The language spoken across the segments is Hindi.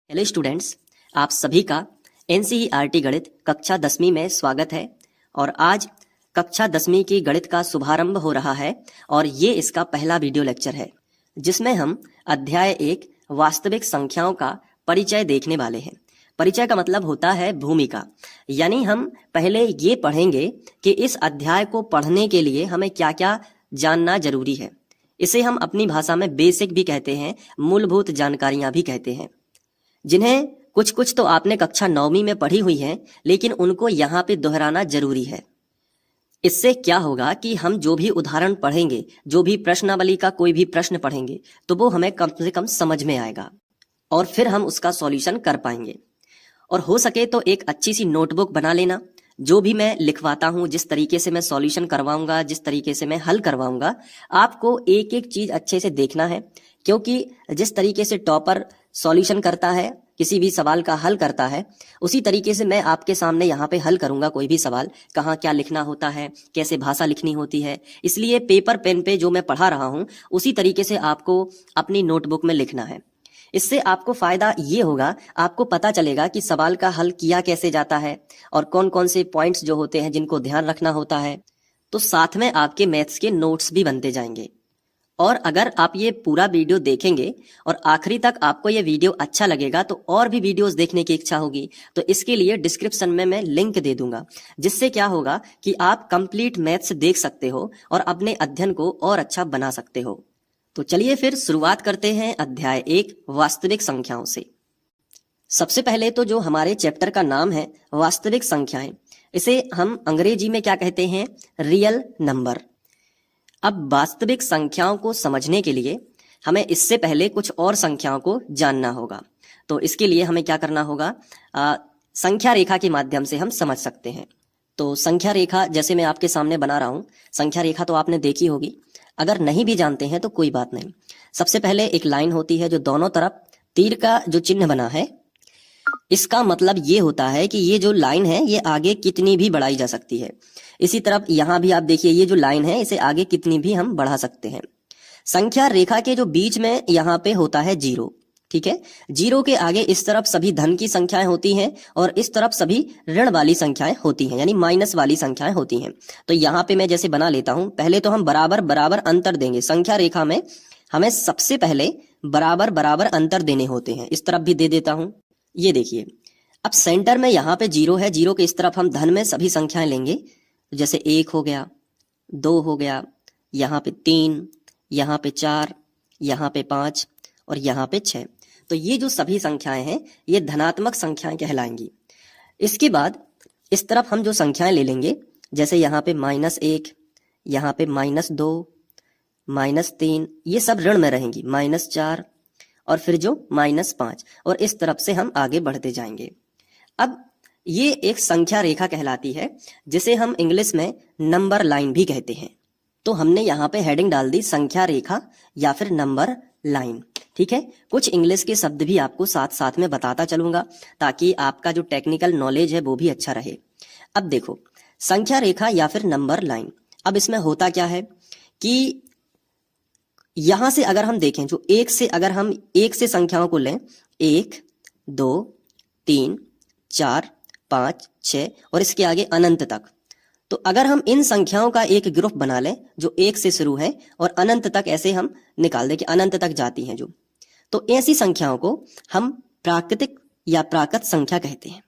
हेलो स्टूडेंट्स, आप सभी का एनसीईआरटी गणित कक्षा 10वीं में स्वागत है। और आज कक्षा 10वीं की गणित का शुभारंभ हो रहा है और ये इसका पहला वीडियो लेक्चर है जिसमें हम अध्याय 1 वास्तविक संख्याओं का परिचय देखने वाले हैं। परिचय का मतलब होता है भूमिका, यानी हम पहले ये पढ़ेंगे कि इस अध्याय को पढ़ने के लिए हमें क्या क्या जानना जरूरी है। इसे हम अपनी भाषा में बेसिक भी कहते हैं, मूलभूत जानकारियां भी कहते हैं, जिन्हें कुछ कुछ तो आपने कक्षा 9वीं में पढ़ी हुई है, लेकिन उनको यहाँ पे दोहराना जरूरी है। इससे क्या होगा कि हम जो भी उदाहरण पढ़ेंगे, जो भी प्रश्नावली का कोई भी प्रश्न पढ़ेंगे, तो वो हमें कम से कम समझ में आएगा और फिर हम उसका सॉल्यूशन कर पाएंगे। और हो सके तो एक अच्छी सी नोटबुक बना लेना। जो भी मैं लिखवाता हूँ, जिस तरीके से मैं सॉल्यूशन करवाऊंगा, जिस तरीके से मैं हल करवाऊंगा, आपको एक एक चीज अच्छे से देखना है, क्योंकि जिस तरीके से टॉपर सॉल्यूशन करता है, किसी भी सवाल का हल करता है, उसी तरीके से मैं आपके सामने यहाँ पे हल करूंगा कोई भी सवाल। कहाँ क्या लिखना होता है, कैसे भाषा लिखनी होती है, इसलिए पेपर पेन पे जो मैं पढ़ा रहा हूँ उसी तरीके से आपको अपनी नोटबुक में लिखना है। इससे आपको फायदा ये होगा, आपको पता चलेगा कि सवाल का हल किया कैसे जाता है और कौन कौन से पॉइंट्स जो होते हैं जिनको ध्यान रखना होता है। तो साथ में आपके मैथ्स के नोट्स भी बनते जाएंगे। और अगर आप ये पूरा वीडियो देखेंगे और आखिरी तक आपको ये वीडियो अच्छा लगेगा तो और भी वीडियोस देखने की इच्छा होगी, तो इसके लिए डिस्क्रिप्शन में मैं लिंक दे दूंगा, जिससे क्या होगा कि आप कंप्लीट मैथ्स देख सकते हो और अपने अध्ययन को और अच्छा बना सकते हो। तो चलिए फिर शुरुआत करते हैं अध्याय 1 वास्तविक संख्याओं से। सबसे पहले तो जो हमारे चैप्टर का नाम है वास्तविक संख्याएं, इसे हम अंग्रेजी में क्या कहते हैं, रियल नंबर। अब वास्तविक संख्याओं को समझने के लिए हमें इससे पहले कुछ और संख्याओं को जानना होगा। तो इसके लिए हमें क्या करना होगा, संख्या रेखा के माध्यम से हम समझ सकते हैं। तो संख्या रेखा जैसे मैं आपके सामने बना रहा हूं, संख्या रेखा तो आपने देखी होगी। अगर नहीं भी जानते हैं तो कोई बात नहीं। सबसे पहले एक लाइन होती है जो दोनों तरफ तीर का जो चिन्ह बना है, इसका मतलब ये होता है कि ये जो लाइन है ये आगे कितनी भी बढ़ाई जा सकती है। इसी तरफ यहाँ भी आप देखिए, ये जो लाइन है इसे आगे कितनी भी हम बढ़ा सकते हैं। संख्या रेखा के जो बीच में यहाँ पे होता है 0, ठीक है। 0 के आगे इस तरफ सभी धन की संख्याएं होती हैं और इस तरफ सभी ऋण वाली संख्याएं होती हैं, यानी माइनस वाली संख्याएं होती हैं। तो यहाँ पे मैं जैसे बना लेता हूं, पहले तो हम बराबर बराबर अंतर देंगे। संख्या रेखा में हमें सबसे पहले बराबर बराबर अंतर देने होते हैं। इस तरफ भी दे देता हूं, ये देखिए। अब सेंटर में यहाँ पे 0 है, 0 के इस तरफ हम धन में सभी संख्याएं लेंगे, जैसे 1 हो गया, 2 हो गया, यहाँ पे 3, यहाँ पे 4, यहाँ पे 5 और यहाँ पे 6। तो ये जो सभी संख्याएं हैं ये धनात्मक संख्याएं कहलाएंगी। इसके बाद इस तरफ हम जो संख्याएं ले लेंगे, जैसे यहाँ पे -1, यहाँ पे -2, -3, ये सब ऋण में रहेंगी, -4 और फिर जो -5, और इस तरफ से हम आगे बढ़ते जाएंगे। अब ये एक संख्या रेखा कहलाती है, जिसे हम इंग्लिश में नंबर लाइन भी कहते हैं। तो हमने यहाँ पे हेडिंग डाल दी संख्या रेखा या फिर नंबर लाइन, ठीक है। कुछ इंग्लिश के शब्द भी आपको साथ साथ में बताता चलूंगा, ताकि आपका जो टेक्निकल नॉलेज है वो भी अच्छा रहे। अब देखो, संख्या रेखा या फिर नंबर लाइन, अब इसमें होता क्या है कि यहां से अगर हम देखें, जो अगर हम 1 से संख्याओं को लें, 1, 2, 3, 4, 5, 6 और इसके आगे अनंत तक, तो अगर हम इन संख्याओं का एक ग्रुप बना लें जो 1 से शुरू है और अनंत तक ऐसे हम निकाल दें कि अनंत तक जाती हैं जो, तो ऐसी संख्याओं को हम प्राकृतिक या प्राकृत संख्या कहते हैं।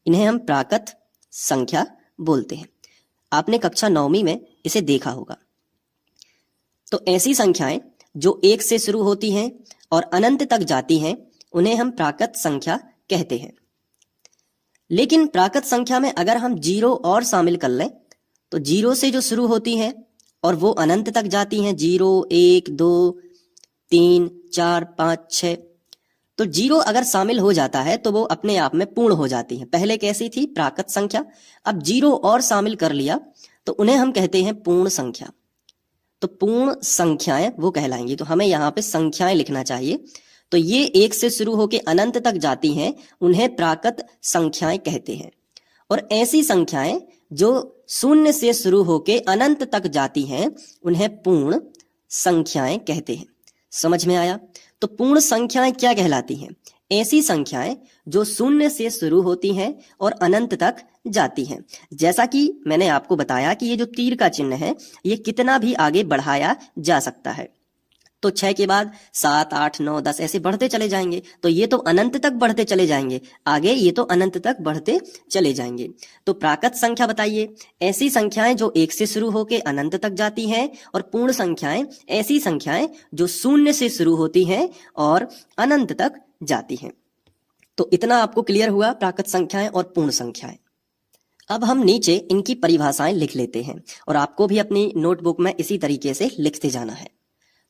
इन्हें हम प्राकृत संख्या बोलते हैं। आपने कक्षा 9वीं में इसे देखा होगा। तो ऐसी संख्याएं जो 1 से शुरू होती हैं और अनंत तक जाती हैं, उन्हें हम प्राकृत संख्या कहते हैं। लेकिन प्राकृत संख्या में अगर हम 0 और शामिल कर लें, तो 0 से जो शुरू होती हैं और वो अनंत तक जाती हैं, 0, 1, 2, 3, 4, 5, 6, तो 0 अगर शामिल हो जाता है तो वो अपने आप में पूर्ण हो जाती हैं। पहले कैसी थी, प्राकृत संख्या, अब 0 और शामिल कर लिया तो उन्हें हम कहते हैं पूर्ण संख्या। तो पूर्ण संख्याएं वो कहलाएंगी। तो हमें यहाँ पे संख्याएं लिखना चाहिए। तो ये 1 से शुरू होकर अनंत तक जाती हैं, उन्हें प्राकृत संख्याएं कहते हैं। और ऐसी संख्याएं जो 0 से शुरू होकर अनंत तक जाती हैं, उन्हें पूर्ण संख्याएं कहते हैं। समझ में आया? तो पूर्ण संख्याएं क्या कहलाती हैं? ऐसी संख्याएं जो शून्य से शुरू होती हैं और अनंत तक जाती हैं। जैसा कि मैंने आपको बताया कि ये जो तीर का चिन्ह है ये कितना भी आगे बढ़ाया जा सकता है। तो 6 के बाद 7, 8, 9, 10 ऐसे बढ़ते चले जाएंगे, तो ये तो अनंत तक बढ़ते चले जाएंगे, आगे ये तो अनंत तक बढ़ते चले जाएंगे। तो प्राकृत संख्या बताइए, ऐसी संख्याएं जो 1 से शुरू होकर अनंत तक जाती हैं, और पूर्ण संख्याएं ऐसी संख्याएं जो शून्य से शुरू होती हैं और अनंत तक जाती हैं। तो इतना आपको क्लियर हुआ प्राकृत संख्याएं और पूर्ण संख्याएं। अब हम नीचे इनकी परिभाषाएं लिख लेते हैं और आपको भी अपनी नोटबुक में इसी तरीके से लिखते जाना है।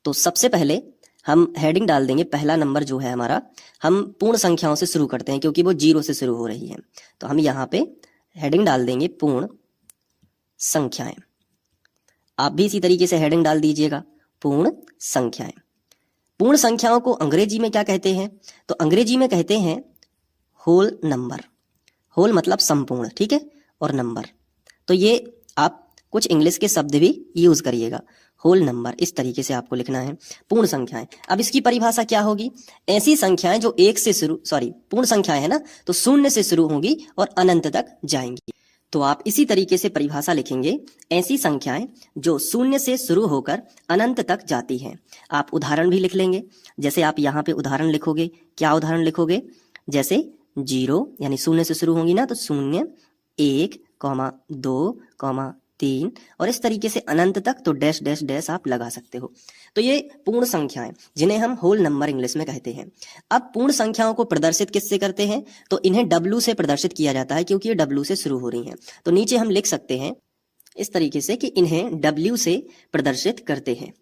तो सबसे पहले हम हेडिंग डाल देंगे, पहला नंबर जो है हमारा, हम पूर्ण संख्याओं से शुरू करते हैं क्योंकि वो 0 से शुरू हो रही है। तो हम यहाँ पे हेडिंग डाल देंगे पूर्ण संख्याएं। आप भी इसी तरीके से हेडिंग डाल दीजिएगा, पूर्ण संख्याएं। पूर्ण संख्याओं को अंग्रेजी में क्या कहते हैं? तो अंग्रेजी में कहते हैं होल नंबर। होल मतलब संपूर्ण, ठीक है, और नंबर। तो ये आप कुछ इंग्लिश के शब्द भी यूज करिएगा, होल नंबर, इस तरीके से आपको लिखना है पूर्ण संख्याएं। अब इसकी परिभाषा क्या होगी? ऐसी संख्याएं जो पूर्ण संख्याएं है ना, तो शून्य से शुरू होंगी और अनंत तक जाएंगी। तो आप इसी तरीके से परिभाषा लिखेंगे, ऐसी संख्याएं जो शून्य से शुरू होकर अनंत तक जाती हैं। आप उदाहरण भी लिख लेंगे, जैसे आप यहाँ पे उदाहरण लिखोगे, क्या उदाहरण लिखोगे? जैसे 0 यानी शून्य से शुरू होंगी ना, तो 0, 1, 2, 3 और इस तरीके से अनंत तक, तो डैश डैश डैश आप लगा सकते हो। तो ये पूर्ण संख्याएं जिन्हें हम होल नंबर इंग्लिश में कहते हैं। अब पूर्ण संख्याओं को प्रदर्शित किससे करते हैं? तो इन्हें W से प्रदर्शित किया जाता है क्योंकि ये W से शुरू हो रही हैं। तो नीचे हम लिख सकते हैं इस तरीके से कि इन्हें W से प्रदर्शित करते हैं।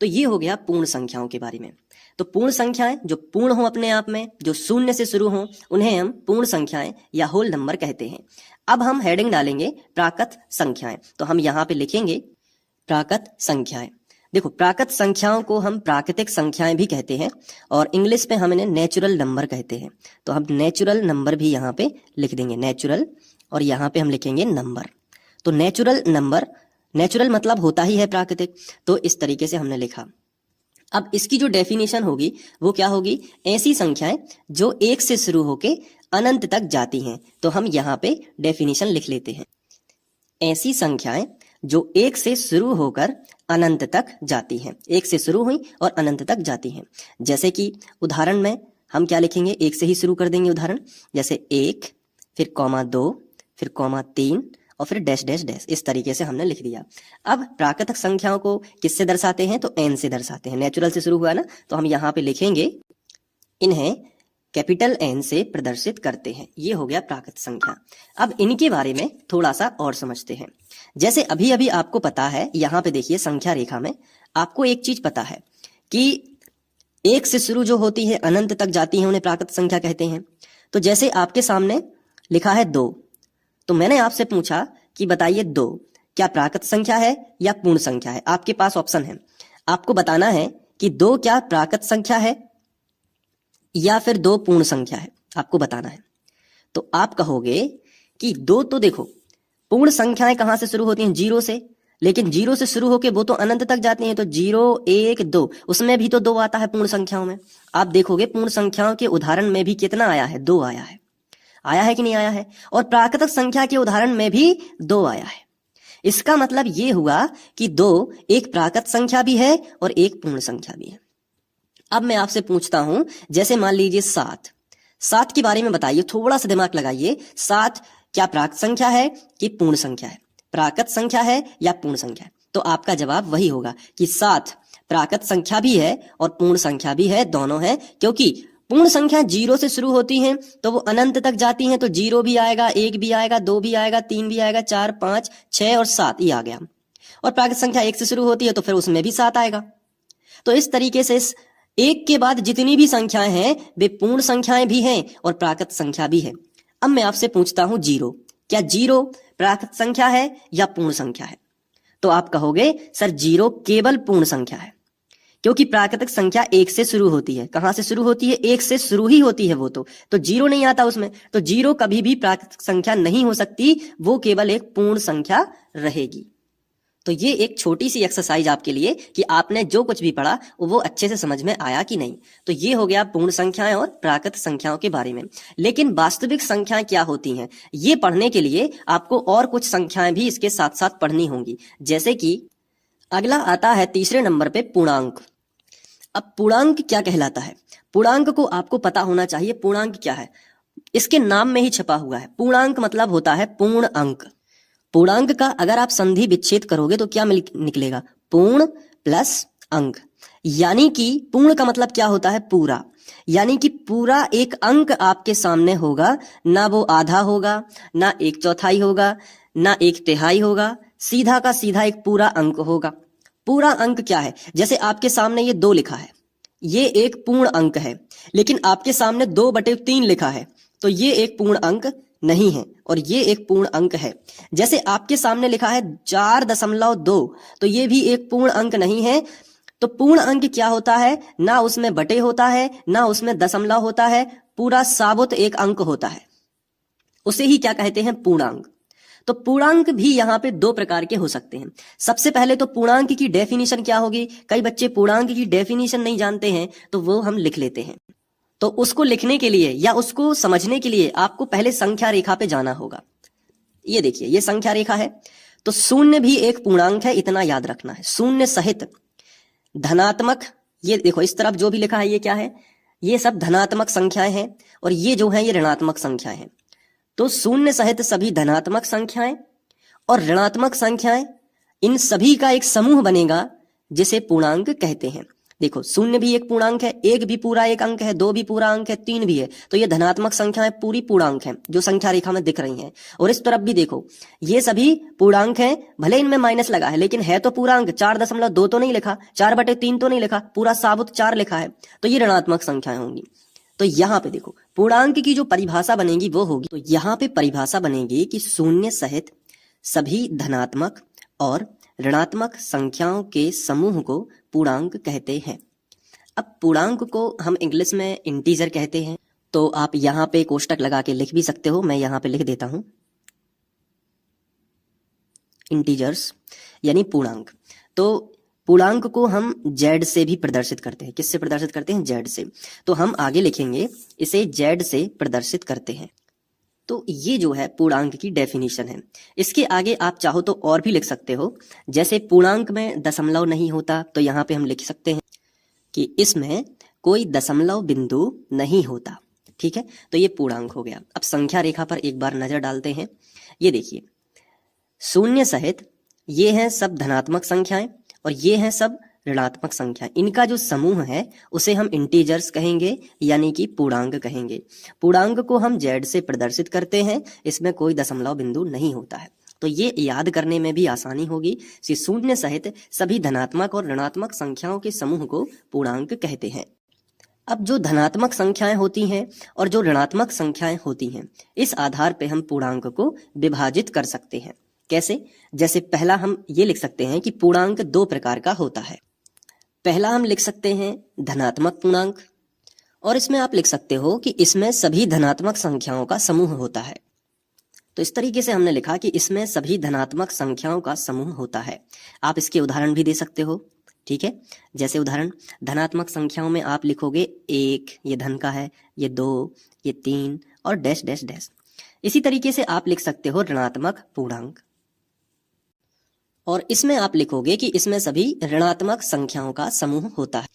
तो ये हो गया पूर्ण संख्याओं के बारे में। तो पूर्ण संख्याएं जो पूर्ण हो अपने आप में, जो शून्य से शुरू हो, उन्हें हम पूर्ण संख्याएं या होल नंबर कहते हैं। अब हम हेडिंग डालेंगे प्राकृत संख्याएं। तो हम यहाँ पे लिखेंगे प्राकृत संख्याएं। देखो, प्राकृत संख्याओं को हम प्राकृतिक संख्याएं भी कहते हैं और इंग्लिश में हम इन्हें नेचुरल नंबर कहते हैं। तो हम नेचुरल नंबर भी यहाँ पे लिख देंगे, नेचुरल, और यहाँ पे हम लिखेंगे नंबर। तो नेचुरल नंबर, नेचुरल मतलब होता ही है प्राकृतिक, तो इस तरीके से हमने लिखा। अब इसकी जो डेफिनेशन होगी वो क्या होगी? ऐसी संख्याएं जो 1 से शुरू होके अनंत तक जाती हैं। तो हम यहाँ पे डेफिनेशन लिख लेते हैं, ऐसी संख्याएं जो 1 से शुरू होकर अनंत तक जाती हैं। 1 से शुरू हुई और अनंत तक जाती हैं। जैसे कि उदाहरण में हम क्या लिखेंगे? 1 से ही शुरू कर देंगे उदाहरण, जैसे 1, फिर 2, फिर 3 और फिर डैश डैश डैश, इस तरीके से हमने लिख दिया। अब प्राकृतिक संख्याओं को किससे दर्शाते हैं? तो n से दर्शाते हैं। नेचुरल से शुरू हुआ ना, तो हम यहाँ पे लिखेंगे इन्हें कैपिटल N से प्रदर्शित करते हैं। ये हो गया प्राकृतिक संख्या। अब इनके बारे में थोड़ा सा और समझते हैं। जैसे अभी अभी आपको पता है, यहाँ पे देखिए संख्या रेखा में आपको एक चीज पता है कि 1 से शुरू जो होती है अनंत तक जाती है, उन्हें प्राकृतिक संख्या कहते हैं। तो जैसे आपके सामने लिखा है 2, तो मैंने आपसे पूछा कि बताइए 2 क्या प्राकृत संख्या है या पूर्ण संख्या है? आपके पास ऑप्शन है, आपको बताना है कि 2 क्या प्राकृत संख्या है या फिर 2 पूर्ण संख्या है, आपको बताना है। तो आप कहोगे कि 2 तो देखो, पूर्ण संख्याएं कहां से शुरू होती हैं? 0 से, लेकिन 0 से शुरू होके वो तो अनंत तक जाती हैं। तो 0, 1, 2, उसमें भी तो 2 आता है पूर्ण संख्याओं में। आप देखोगे पूर्ण संख्याओं के उदाहरण में भी कितना आया है? 2 आया है। आया है कि नहीं आया है? और प्राकृतिक संख्या के उदाहरण में भी 2 आया है। इसका मतलब ये हुआ कि 2 एक प्राकृत संख्या भी है और एक पूर्ण संख्या भी है। अब मैं आपसे पूछता हूं, जैसे मान लीजिए 7 के बारे में बताइए, थोड़ा सा दिमाग लगाइए। 7 क्या प्राकृत संख्या है कि पूर्ण संख्या है? प्राकृत संख्या है या पूर्ण संख्या है? तो आपका जवाब वही होगा कि 7 प्राकृत संख्या भी है और पूर्ण संख्या भी है, दोनों है। क्योंकि पूर्ण संख्या 0 से शुरू होती हैं तो वो अनंत तक जाती हैं। तो 0 भी आएगा, 1 भी आएगा, 2 भी आएगा, 3 भी आएगा, 4, 5, 6 और 7 ये आ गया। और प्राकृत संख्या 1 से शुरू होती है तो फिर उसमें भी 7 आएगा। तो इस तरीके से इस 1 के बाद जितनी भी संख्याएं हैं वे पूर्ण संख्याएं भी हैं और प्राकृत संख्या भी है। अब मैं आपसे पूछता हूं 0, क्या 0 प्राकृत संख्या है या पूर्ण संख्या है? तो आप कहोगे सर 0 केवल पूर्ण संख्या है, क्योंकि प्राकृतिक संख्या 1 से शुरू होती है। कहां से शुरू होती है? 1 से शुरू ही होती है वो तो 0 नहीं आता उसमें। तो 0 कभी भी प्राकृतिक संख्या नहीं हो सकती, वो केवल एक पूर्ण संख्या रहेगी। तो ये एक छोटी सी एक्सरसाइज आपके लिए कि आपने जो कुछ भी पढ़ा वो अच्छे से समझ में आया कि नहीं। तो ये हो गया पूर्ण संख्याएं और प्राकृत संख्याओं के बारे में। लेकिन वास्तविक संख्याएं क्या होती हैं, ये पढ़ने के लिए आपको और कुछ संख्याएं भी इसके साथ साथ पढ़नी होंगी। जैसे कि अगला आता है तीसरे नंबर पे पूर्णांक। अब पूर्णांक क्या कहलाता है? पूर्णांक को आपको पता होना चाहिए। पूर्णांक क्या है, इसके नाम में ही छपा हुआ है। पूर्णांक मतलब होता है पूर्ण अंक। पूर्णांक का अगर आप संधि विच्छेद करोगे तो क्या निकलेगा? पूर्ण प्लस अंक। यानी कि पूर्ण का मतलब क्या होता है? पूरा। यानी कि पूरा एक अंक आपके सामने होगा, ना वो आधा होगा, ना एक चौथाई होगा, ना एक तिहाई होगा, सीधा का सीधा एक पूरा अंक होगा। पूरा अंक क्या है? जैसे आपके सामने ये 2 लिखा है, ये एक पूर्ण अंक है। लेकिन आपके सामने 2/3 लिखा है, तो ये एक पूर्ण अंक नहीं है और ये एक पूर्ण अंक है। जैसे आपके सामने लिखा है 4.2, तो ये भी एक पूर्ण अंक नहीं है। तो पूर्ण अंक क्या होता है? ना उसमें बटे होता है, ना उसमें दशमलव होता है, पूरा साबुत एक अंक होता है। उसे ही क्या कहते हैं? पूर्णांक। तो पूर्णांक भी यहाँ पे 2 प्रकार के हो सकते हैं। सबसे पहले तो पूर्णांक की डेफिनेशन क्या होगी? कई बच्चे पूर्णांक की डेफिनेशन नहीं जानते हैं, तो वो हम लिख लेते हैं। तो उसको लिखने के लिए या उसको समझने के लिए आपको पहले संख्या रेखा पे जाना होगा। ये देखिए, ये संख्या रेखा है। तो शून्य भी एक पूर्णांक है, इतना याद रखना है। शून्य सहित धनात्मक, ये देखो इस तरफ जो भी लिखा है ये क्या है? ये सब धनात्मक संख्याएं हैं और ये जो है ये ऋणात्मक संख्याएं हैं। तो शून्य सहित सभी धनात्मक संख्याएं और ऋणात्मक संख्याएं, इन सभी का एक समूह बनेगा जिसे पूर्णांक कहते हैं। देखो, शून्य भी एक पूर्णांक है, 1 भी पूरा एक अंक है, 2 भी पूरा अंक है, 3 भी है। तो ये धनात्मक संख्याएं पूरी पूर्णांक हैं जो संख्या रेखा में दिख रही हैं। और इस तरफ भी देखो, ये सभी पूर्णांक हैं, भले इनमें माइनस लगा है लेकिन है तो पूरा अंक। 4.2 तो नहीं लिखा, 4/3 तो नहीं लिखा, पूरा साबुत 4 लिखा है, तो ये ऋणात्मक संख्याएं होंगी। तो यहाँ पे देखो, पूर्णांक की जो परिभाषा बनेगी वो होगी, तो यहाँ पे परिभाषा बनेगी कि शून्य सहित सभी धनात्मक और ऋणात्मक संख्याओं के समूह को पूर्णांक कहते हैं। अब पूर्णांक को हम इंग्लिश में इंटीजर कहते हैं। तो आप यहाँ पे कोष्टक लगा के लिख भी सकते हो, मैं यहाँ पे लिख देता हूं इंटीजर्स यानी पूर्णांक। तो पूर्णांक को हम जेड से भी प्रदर्शित करते हैं। किससे प्रदर्शित करते हैं? जेड से। तो हम आगे लिखेंगे इसे जेड से प्रदर्शित करते हैं। तो ये जो है पूर्णांक की डेफिनेशन है। इसके आगे आप चाहो तो और भी लिख सकते हो। जैसे पूर्णांक में दशमलव नहीं होता, तो यहाँ पे हम लिख सकते हैं कि इसमें कोई दशमलव बिंदु नहीं होता। ठीक है, तो ये पूर्णांक हो गया। अब संख्या रेखा पर एक बार नजर डालते हैं। ये देखिए, शून्य सहित ये हैं सब धनात्मक संख्याएं और ये हैं सब ऋणात्मक संख्या। इनका जो समूह है उसे हम इंटीजर्स कहेंगे, यानी कि पूर्णांक कहेंगे। पूर्णांक को हम जेड से प्रदर्शित करते हैं, इसमें कोई दशमलव बिंदु नहीं होता है। तो ये याद करने में भी आसानी होगी कि शून्य सहित सभी धनात्मक और ऋणात्मक संख्याओं के समूह को पूर्णांक कहते हैं। अब जो धनात्मक संख्याएं होती हैं और जो ऋणात्मक संख्याएं होती हैं, इस आधार पर हम पूर्णांक को विभाजित कर सकते हैं। कैसे? जैसे पहला हम ये लिख सकते हैं कि पूर्णांक 2 प्रकार का होता है। पहला हम लिख सकते हैं धनात्मक पूर्णांक, और इसमें आप लिख सकते हो कि इसमें सभी धनात्मक संख्याओं का समूह होता है। तो इस तरीके से हमने लिखा कि इसमें सभी धनात्मक संख्याओं का समूह होता है। आप इसके उदाहरण भी दे सकते हो। ठीक है, जैसे उदाहरण, धनात्मक संख्याओं में आप लिखोगे 1, ये धन का है, ये 2, ये 3 और डैश डैश डैश। इसी तरीके से आप लिख सकते हो ऋणात्मक पूर्णांक, और इसमें आप लिखोगे कि इसमें सभी ऋणात्मक संख्याओं का समूह होता है।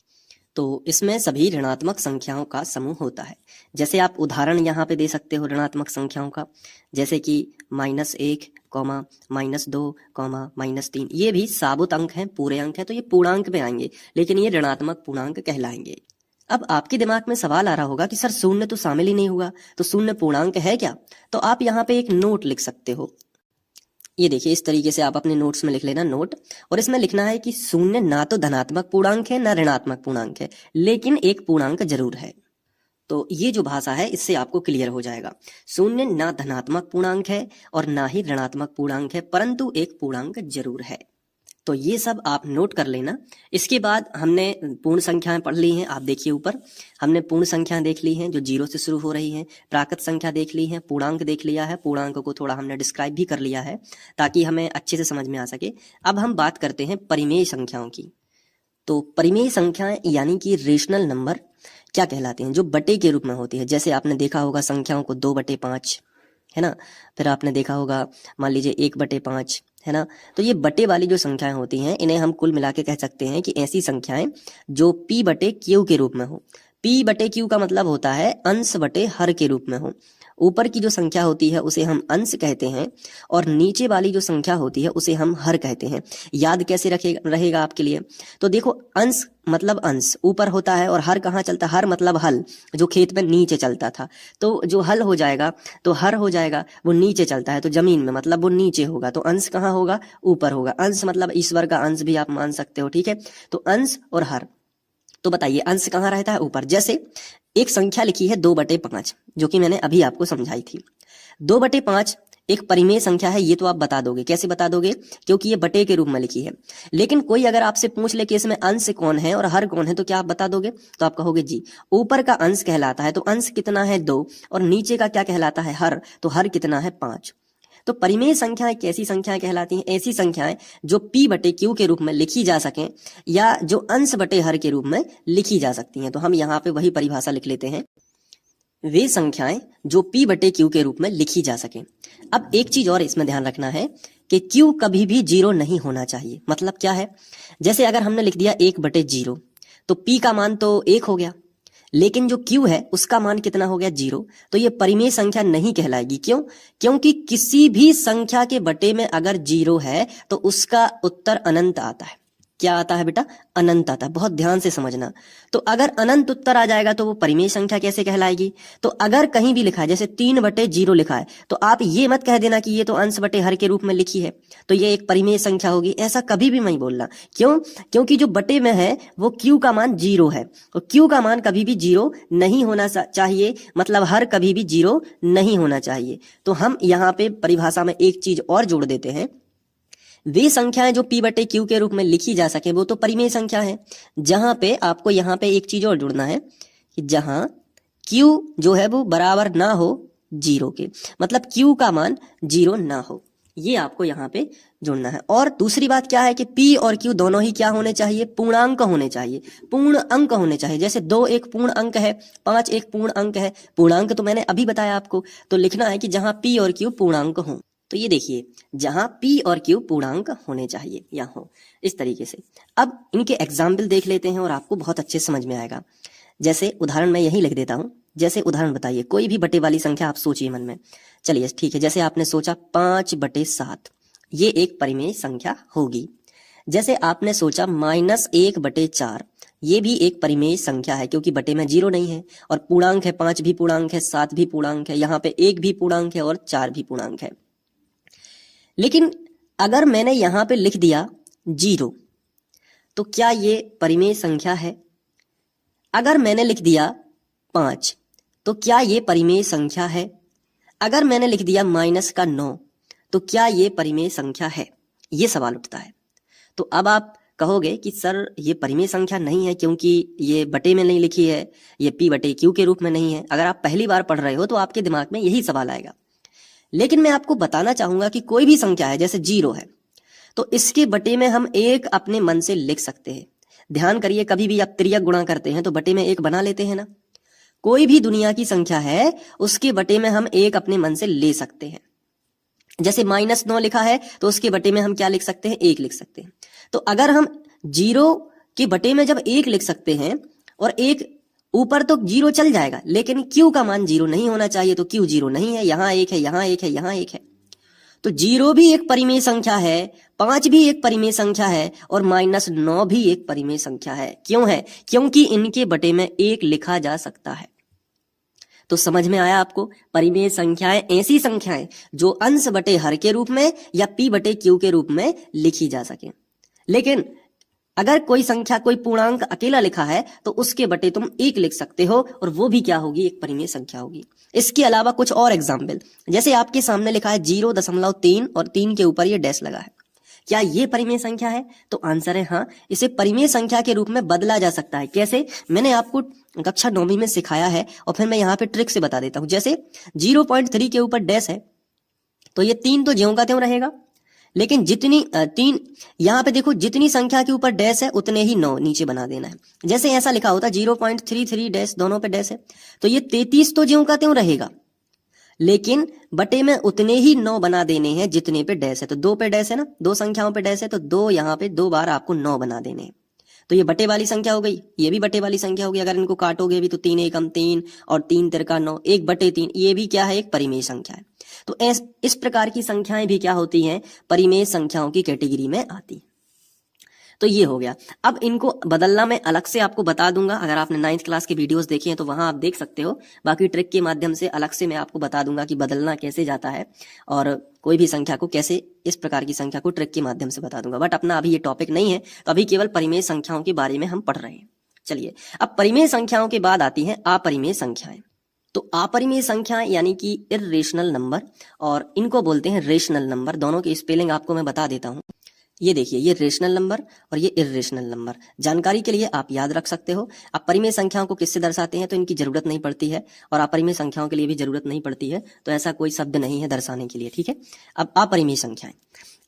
तो इसमें सभी ऋणात्मक संख्याओं का समूह होता है। जैसे आप उदाहरण यहाँ पे दे सकते हो ऋणात्मक संख्याओं का, जैसे कि -1, -2, -3। ये भी साबुत अंक हैं, पूरे अंक हैं, तो ये पूर्णांक में आएंगे, लेकिन ये ऋणात्मक पूर्णांक कहलाएंगे। अब आपके दिमाग में सवाल आ रहा होगा कि सर शून्य तो शामिल ही नहीं हुआ, तो शून्य पूर्णांक है क्या? तो आप यहाँ पे एक नोट लिख सकते हो। ये देखिए, इस तरीके से आप अपने नोट्स में लिख लेना नोट, और इसमें लिखना है कि शून्य ना तो धनात्मक पूर्णांक है ना ऋणात्मक पूर्णांक है, लेकिन एक पूर्णांक जरूर है। तो ये जो भाषा है इससे आपको क्लियर हो जाएगा। शून्य ना धनात्मक पूर्णांक है और ना ही ऋणात्मक पूर्णांक है, परंतु एक पूर्णांक जरूर है। तो ये सब आप नोट कर लेना। इसके बाद हमने पूर्ण संख्याएं पढ़ ली हैं। आप देखिए ऊपर हमने पूर्ण संख्याएं देख ली हैं जो 0 से शुरू हो रही हैं, प्राकृत संख्या देख ली है, पूर्णांक देख लिया है, पूर्णांक को थोड़ा हमने डिस्क्राइब भी कर लिया है ताकि हमें अच्छे से समझ में आ सके। अब हम बात करते हैं परिमेय संख्याओं की। तो परिमेय संख्याएं यानी कि रेशनल नंबर क्या कहलाते हैं, जो बटे के रूप में होती है। जैसे आपने देखा होगा संख्याओं को 2/5 है ना, फिर आपने देखा होगा मान लीजिए 1/5 है ना। तो ये बटे वाली जो संख्याएं होती हैं इन्हें हम कुल मिला के कह सकते हैं कि ऐसी संख्याएं जो p/q के रूप में हो। p/q का मतलब होता है अंश बटे हर के रूप में हो। ऊपर की जो संख्या होती है उसे हम अंश कहते हैं और नीचे वाली जो संख्या होती है उसे हम हर कहते हैं। याद कैसे रहेगा आपके लिए, तो देखो अंश मतलब अंश ऊपर होता है और हर कहाँ चलता है, हर मतलब हल जो खेत में नीचे चलता था। तो जो हल हो जाएगा तो हर हो जाएगा, वो नीचे चलता है तो जमीन में मतलब वो नीचे होगा, तो अंश कहाँ होगा, ऊपर होगा। अंश मतलब ईश्वर का अंश भी आप मान सकते हो, ठीक है। तो अंश और हर, तो बताइए अंश कहाँ रहता है, ऊपर। जैसे एक संख्या लिखी है 2/5 जो कि मैंने अभी आपको समझाई थी। 2/5 एक परिमेय संख्या है, ये तो आप बता दोगे। कैसे बता दोगे, क्योंकि ये बटे के रूप में लिखी है। लेकिन कोई अगर आपसे पूछ ले कि इसमें अंश कौन है और हर कौन है तो क्या आप बता दोगे, तो आप कहोगे जी ऊपर का अंश कहलाता है, तो अंश कितना है 2, और नीचे का क्या कहलाता है हर, तो हर कितना है 5। तो परिमेय संख्याएं कैसी संख्याएं कहलाती हैं, ऐसी संख्याएं जो p/q के रूप में लिखी जा सकें या जो अंश बटे हर के रूप में लिखी जा सकती हैं। तो हम यहाँ पे वही परिभाषा लिख लेते हैं, वे संख्याएं जो p/q के रूप में लिखी जा सकें। अब एक चीज और इसमें ध्यान रखना है कि q कभी भी 0 नहीं होना चाहिए। मतलब क्या है, जैसे अगर हमने लिख दिया 1/0 तो p का मान तो 1 हो गया, लेकिन जो q है उसका मान कितना हो गया 0, तो ये परिमेय संख्या नहीं कहलाएगी। क्यों, क्योंकि किसी भी संख्या के बटे में अगर 0 है तो उसका उत्तर अनंत आता है। क्या आता है बेटा, अनंत आता है। बहुत ध्यान से समझना। तो अगर अनंत उत्तर आ जाएगा तो वो परिमेय संख्या कैसे कहलाएगी। तो अगर कहीं भी लिखा है जैसे 3/0 लिखा है तो आप ये मत कह देना कि ये तो अंश बटे हर के रूप में लिखी है तो ये एक परिमेय संख्या होगी, ऐसा कभी भी नहीं बोलना। क्यों, क्योंकि जो बटे में है वो q का मान 0 है और q का मान कभी भी 0 नहीं होना चाहिए, मतलब हर कभी भी 0 नहीं होना चाहिए। तो हम यहाँ पे परिभाषा में एक चीज और जोड़ देते हैं, वे संख्याएं जो p/q के रूप में लिखी जा सके वो तो परिमेय संख्या है। जहां पे आपको यहाँ पे एक चीज और जुड़ना है कि जहां q जो है वो बराबर ना हो 0 के, मतलब q का मान 0 ना हो, ये आपको यहाँ पे जुड़ना है। और दूसरी बात क्या है कि p और q दोनों ही क्या होने चाहिए, पूर्णांक होने चाहिए, पूर्ण अंक होने चाहिए। जैसे 2 एक पूर्ण अंक है, 5 एक पूर्ण अंक है। पूर्णांक तो मैंने अभी बताया आपको, तो लिखना है कि जहां p और q पूर्णांक हो। तो ये देखिए जहां p और q पूर्णांक होने चाहिए या हो, इस तरीके से। अब इनके एग्जाम्पल देख लेते हैं और आपको बहुत अच्छे समझ में आएगा। जैसे उदाहरण मैं यही लिख देता हूं। जैसे उदाहरण बताइए, कोई भी बटे वाली संख्या आप सोचिए मन में। चलिए ठीक है, जैसे आपने सोचा 5/7, ये एक परिमेय संख्या होगी। जैसे आपने सोचा -1/4, ये भी एक परिमेय संख्या है क्योंकि बटे में 0 नहीं है और पूर्णांक है, 5 भी पूर्णांक है, 7 भी पूर्णांक है, यहाँ पे 1 भी पूर्णांक है और 4 भी पूर्णांक है। लेकिन अगर मैंने यहां पे लिख दिया 0 तो क्या ये परिमेय संख्या है। अगर मैंने लिख दिया 5 तो क्या ये परिमेय संख्या है। अगर मैंने लिख दिया -9 तो क्या ये परिमेय संख्या है। ये सवाल उठता है। तो अब आप कहोगे कि सर ये परिमेय संख्या नहीं है क्योंकि ये बटे में नहीं लिखी है, ये p/q के रूप में नहीं है। अगर आप पहली बार पढ़ रहे हो तो आपके दिमाग में यही सवाल आएगा। लेकिन मैं आपको बताना चाहूंगा कि कोई भी संख्या है जैसे 0 है तो इसके बटे में हम 1 अपने मन से लिख सकते हैं। ध्यान करिए, कभी भी आप तिर्यक गुणा करते हैं तो बटे में 1 बना लेते हैं ना। कोई भी दुनिया की संख्या है उसके बटे में हम 1 अपने मन से ले सकते हैं। जैसे -9 लिखा है तो उसके बटे में हम क्या लिख सकते हैं, 1 लिख सकते हैं। तो अगर हम 0 के बटे में जब 1 लिख सकते हैं और 1 ऊपर तो 0 चल जाएगा, लेकिन q का मान 0 नहीं होना चाहिए, तो q 0 नहीं है, यहाँ 1 है, यहाँ 1 है, यहाँ 1 है। तो 0 भी एक परिमेय संख्या है, 5 भी एक परिमेय संख्या है और -9 भी एक परिमेय संख्या है। क्यों है, क्योंकि इनके बटे में 1 लिखा जा सकता है। तो समझ में आया आपको, परिमेय संख्याएं ऐसी संख्याएं जो अंश बटे हर के रूप में या p/q के रूप में लिखी जा सके। लेकिन अगर कोई संख्या, कोई पूर्णांक अकेला लिखा है तो उसके बटे तुम 1 लिख सकते हो और वो भी क्या होगी, एक परिमेय संख्या होगी। इसके अलावा कुछ और एग्जाम्पल, जैसे आपके सामने लिखा है 0.3 और 3 के ऊपर ये डैश लगा है। क्या ये परिमेय संख्या है? तो आंसर है हाँ, इसे परिमेय संख्या के रूप में बदला जा सकता है। कैसे? मैंने आपको कक्षा 9वीं में सिखाया है और फिर मैं यहाँ पे ट्रिक से बता देता हूँ। जैसे 0.3 के ऊपर डैश है तो ये 3 तो ज्यों का त्यों रहेगा, लेकिन जितनी 3 यहाँ पे देखो, जितनी संख्या के ऊपर डैश है उतने ही 9 नीचे बना देना है। जैसे ऐसा लिखा होता 0.33 डैश, दोनों पे डैश है तो ये 33 तो ज्यों का त्यों रहेगा, लेकिन बटे में उतने ही 9 बना देने हैं जितने पे डैश है। तो 2 पे डैश है ना, 2 संख्याओं पे डैश है तो 2 यहाँ पे 2 बार आपको 9 बना देने हैं। तो ये बटे वाली संख्या हो गई, ये भी बटे वाली संख्या हो गई। अगर इनको काटोगे भी तो 3 एकम 3 और 3 तिरका 9, 1/3। ये भी क्या है? एक परिमेय संख्या है। तो इस प्रकार की संख्याएं भी क्या होती हैं? परिमेय संख्याओं की कैटेगरी में आती हैं। तो ये हो गया। अब इनको बदलना मैं अलग से आपको बता दूंगा। अगर आपने 9th क्लास के वीडियोस देखे हैं तो वहां आप देख सकते हो। बाकी ट्रिक के माध्यम से अलग से मैं आपको बता दूंगा कि बदलना कैसे जाता है और कोई भी संख्या को कैसे, इस प्रकार की संख्या को ट्रिक के माध्यम से बता दूंगा। बट अपना अभी ये टॉपिक नहीं है, तो अभी केवल परिमेय संख्याओं के बारे में हम पढ़ रहे हैं। चलिए, अब परिमेय संख्याओं के बाद आती हैं अपरिमेय संख्याएं। तो अपरिमेय संख्याएं यानी कि इर्रेशनल नंबर, और इनको बोलते हैं रेशनल नंबर। दोनों की स्पेलिंग आपको मैं बता देता हूं। ये देखिए, ये रेशनल नंबर और ये इर्रेशनल नंबर, जानकारी के लिए आप याद रख सकते हो। अब परिमेय संख्याओं को किससे दर्शाते हैं तो इनकी जरूरत नहीं पड़ती है, और अपरिमेय संख्याओं के लिए भी जरूरत नहीं पड़ती है, तो ऐसा कोई शब्द नहीं है दर्शाने के लिए, ठीक है। अब अपरिमेय संख्याएं,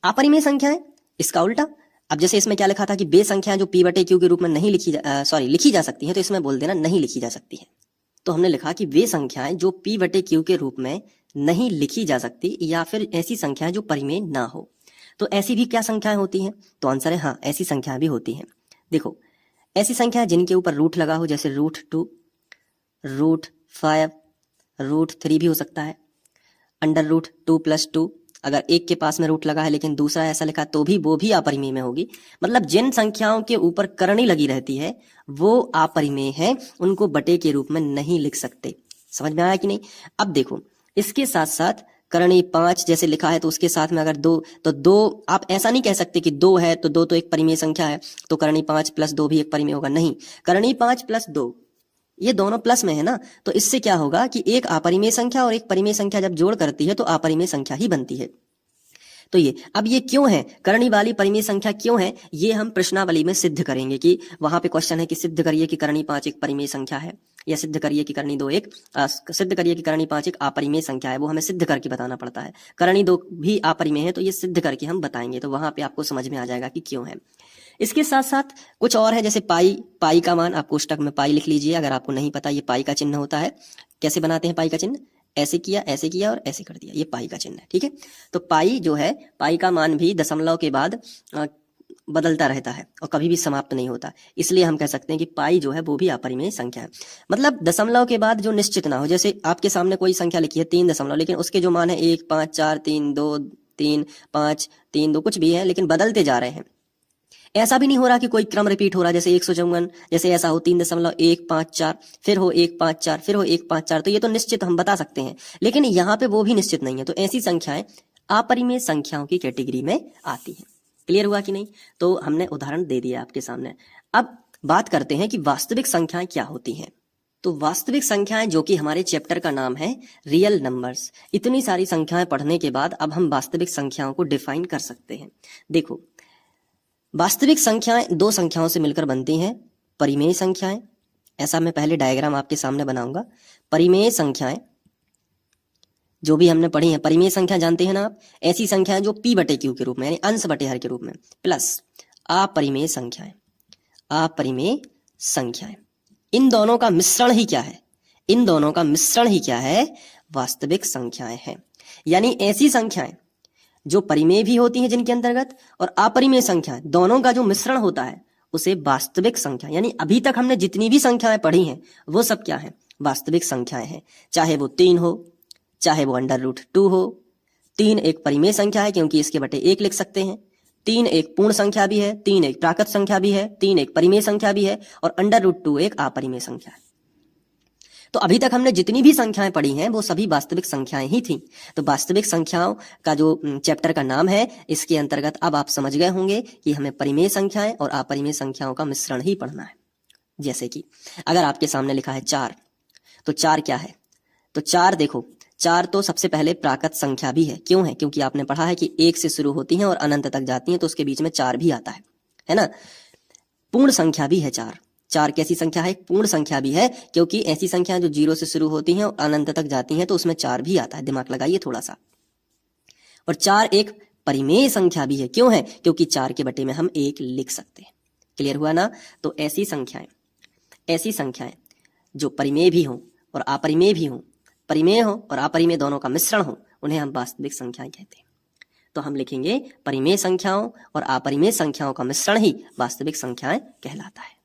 अपरिमेय संख्याएं इसका उल्टा। अब जैसे इसमें क्या लिखा था कि बे संख्याएं जो p/q के रूप में नहीं लिखी जा सकती है, तो इसमें बोल देना नहीं लिखी जा सकती है। तो हमने लिखा कि वे संख्याएं जो p/q के रूप में नहीं लिखी जा सकती, या फिर ऐसी संख्याएं जो परिमेय ना हो। तो ऐसी भी क्या संख्याएं होती हैं? तो आंसर है हाँ, ऐसी संख्याएं भी होती हैं। देखो, ऐसी संख्याएं जिनके ऊपर रूट लगा हो, जैसे √2, √5, √3 भी हो सकता है, √2 + 2। अगर एक के पास में रूट लगा है लेकिन दूसरा ऐसा लिखा तो भी वो भी अपरिमेय में होगी। मतलब जिन संख्याओं के ऊपर करणी लगी रहती है वो अपरिमेय है, उनको बटे के रूप में नहीं लिख सकते। समझ में आया कि नहीं? अब देखो, इसके साथ साथ करणी 5 जैसे लिखा है तो उसके साथ में अगर 2, तो 2 आप ऐसा नहीं कह सकते कि 2 है तो 2 तो एक परिमेय संख्या है तो करणी 5 + 2 भी एक परिमेय होगा। नहीं, करणी 5 + 2 ये दोनों प्लस में है ना, तो इससे क्या होगा कि एक अपरिमेय संख्या और एक परिमेय संख्या जब जोड़ करती है तो अपरिमेय संख्या ही बनती है। तो ये क्यों है, करणी वाली परिमेय संख्या क्यों है, ये हम प्रश्नावली में सिद्ध करेंगे। कि वहां पे क्वेश्चन है कि सिद्ध करिए कि करणी 5 एक परिमेय संख्या है, या सिद्ध करिए कि करणी 2 सिद्ध करिए कि करणी 5 एक अपरिमेय संख्या है। वो हमें सिद्ध करके बताना पड़ता है। करणी 2 भी अपरिमेय है, तो ये सिद्ध करके हम बताएंगे, तो वहां पे आपको समझ में आ जाएगा कि क्यों है। इसके साथ साथ कुछ और है, जैसे पाई का मान, आप कोष्टक में पाई लिख लीजिए। अगर आपको नहीं पता, ये पाई का चिन्ह होता है। कैसे बनाते हैं पाई का चिन्ह? ऐसे किया और ऐसे कर दिया, ये पाई का चिन्ह है, ठीक है। तो पाई जो है, पाई का मान भी दशमलव के बाद बदलता रहता है और कभी भी समाप्त नहीं होता, इसलिए हम कह सकते हैं कि पाई जो है वो भी अपरिमेय संख्या है। मतलब दशमलव के बाद जो निश्चित ना हो, जैसे आपके सामने कोई संख्या लिखी है 3 दशमलव, लेकिन उसके जो मान है 1, 5, 4, 3, 2, 3, 5, 3, 2 कुछ भी है, लेकिन बदलते जा रहे हैं। ऐसा भी नहीं हो रहा कि कोई क्रम रिपीट हो रहा, जैसे 154, जैसे ऐसा हो 3.154, फिर हो 154, फिर हो 154, तो ये तो निश्चित हम बता सकते हैं, लेकिन यहाँ पे वो भी निश्चित नहीं है। तो ऐसी संख्याएं अपरिमेय संख्याओं की कैटेगरी में आती हैं। क्लियर हुआ कि नहीं? तो हमने उदाहरण दे दिया आपके सामने। अब बात करते हैं कि वास्तविक संख्याएं क्या होती हैं। तो वास्तविक संख्याएं, जो कि हमारे चैप्टर का नाम है रियल नंबर्स, इतनी सारी संख्याएं पढ़ने के बाद अब हम वास्तविक संख्याओं को डिफाइन कर सकते हैं। देखो, वास्तविक संख्याएं 2 संख्याओं से मिलकर बनती हैं, परिमेय संख्याएं। ऐसा मैं पहले डायग्राम आपके सामने बनाऊंगा। परिमेय संख्याएं जो भी हमने पढ़ी हैं, परिमेय संख्या जानते हैं ना आप, ऐसी संख्याएं जो p/q के रूप में, यानी अंश बटे हर के रूप में, प्लस अपरिमेय संख्याएं। अपरिमेय संख्याएं, इन दोनों का मिश्रण ही क्या है? इन दोनों का मिश्रण ही क्या है? वास्तविक संख्याएं हैं। यानी ऐसी संख्याएं जो परिमेय भी होती हैं जिनके अंतर्गत, और अपरिमेय संख्या, दोनों का जो मिश्रण होता है उसे वास्तविक संख्या, यानी अभी तक हमने जितनी भी संख्याएं पढ़ी हैं वो सब क्या है? वास्तविक संख्याएं हैं। चाहे वो 3 हो, चाहे वो √2 हो। 3 एक परिमेय संख्या है क्योंकि इसके बटे 1 लिख सकते हैं। 3 एक पूर्ण संख्या भी है, 3 एक प्राकृत संख्या भी है, 3 एक परिमेय संख्या भी है, और √2 एक अपरिमेय संख्या है। तो अभी तक हमने जितनी भी संख्याएं पढ़ी हैं वो सभी वास्तविक संख्याएं ही थी। तो वास्तविक संख्याओं का जो चैप्टर का नाम है, इसके अंतर्गत अब आप समझ गए होंगे कि हमें परिमेय संख्याएं और अपरिमेय संख्याओं का मिश्रण ही पढ़ना है। जैसे कि अगर आपके सामने लिखा है 4, तो 4 क्या है? तो 4 देखो, 4 तो सबसे पहले प्राकृत संख्या भी है। क्यों है? क्योंकि आपने पढ़ा है कि 1 से शुरू होती हैं और अनंत तक जाती हैं, तो उसके बीच में 4 भी आता है ना। पूर्ण संख्या भी है 4। 4 कैसी संख्या है? एक पूर्ण संख्या भी है, क्योंकि ऐसी संख्या जो 0 से शुरू होती हैं और अनंत तक जाती हैं तो उसमें 4 भी आता है। दिमाग लगाइए थोड़ा सा। और 4 एक परिमेय संख्या भी है। क्यों है? क्योंकि 4 के बटे में हम 1 लिख सकते हैं। क्लियर हुआ ना? तो ऐसी संख्याएं जो परिमेय भी हों और अपरिमेय भी हों, परिमेय हो और अपरिमेय दोनों का मिश्रण हो, उन्हें हम वास्तविक संख्याएं कहते हैं। तो हम लिखेंगे परिमेय संख्याओं और अपरिमेय संख्याओं का मिश्रण ही वास्तविक संख्याएं कहलाता है।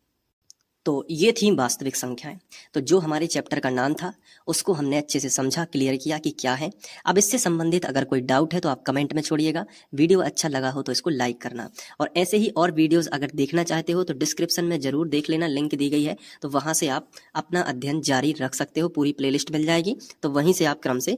तो ये थी वास्तविक संख्याएं। तो जो हमारे चैप्टर का नाम था उसको हमने अच्छे से समझा, क्लियर किया कि क्या है। अब इससे संबंधित अगर कोई डाउट है तो आप कमेंट में छोड़िएगा। वीडियो अच्छा लगा हो तो इसको लाइक करना, और ऐसे ही और वीडियोस अगर देखना चाहते हो तो डिस्क्रिप्शन में जरूर देख लेना, लिंक दी गई है, तो वहां से आप अपना अध्ययन जारी रख सकते हो। पूरी प्लेलिस्ट मिल जाएगी, तो वहीं से आप क्रम से